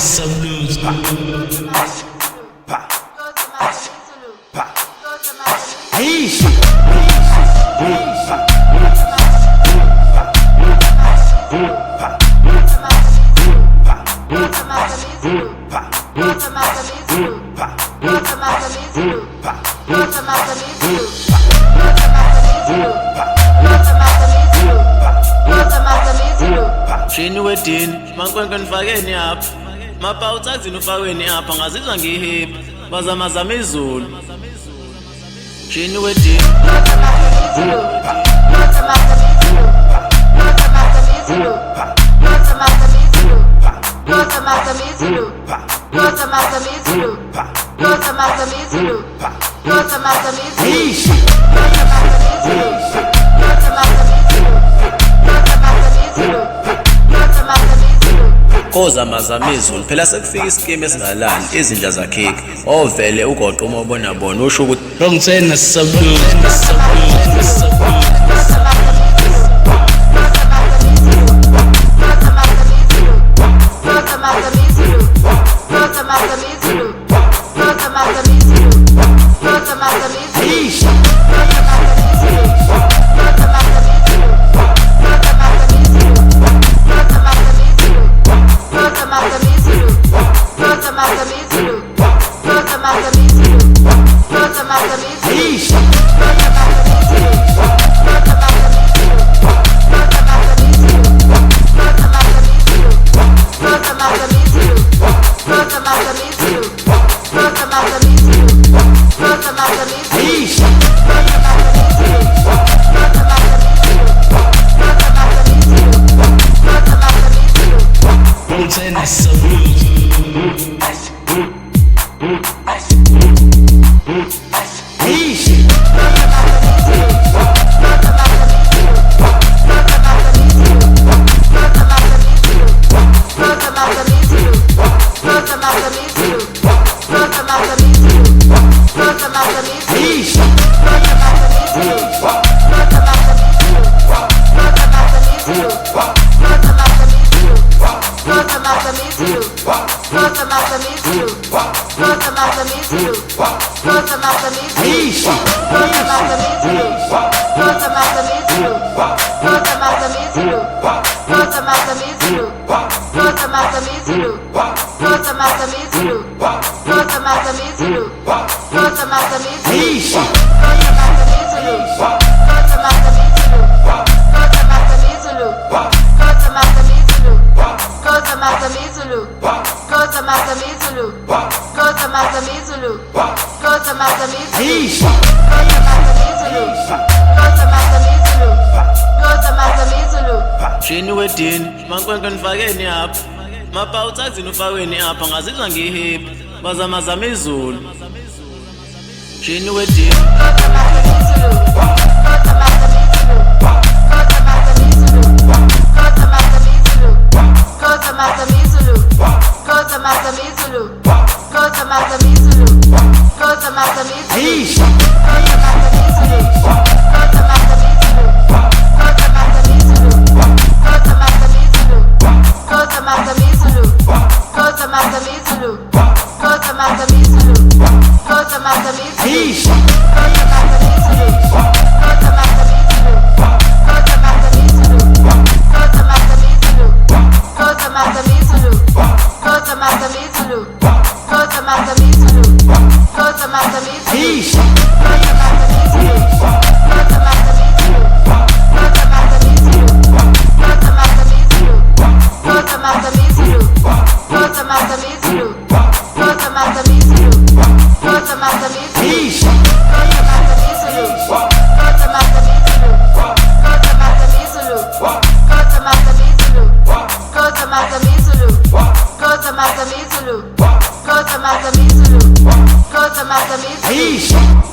some news. Shini wedini, mankwenkwe nifakeni apha. Mapha utsazini ufakweni apha, ngazizwa ngihipha. Bazamazama izulu. Shini wedini. Kozamazama izulu phela sekufika isikimi esingalali izindla zakheke ovele ugoqa uma ubona bona usho ukuthi Ngithena some news. Shini wedini, mankwenkwe nifakeni apha. Mapha utsazini ufakweni apha, ngazizwa ngihipha. Bazamazama izulu. Shini wedini.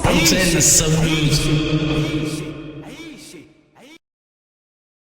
Ngithena some news.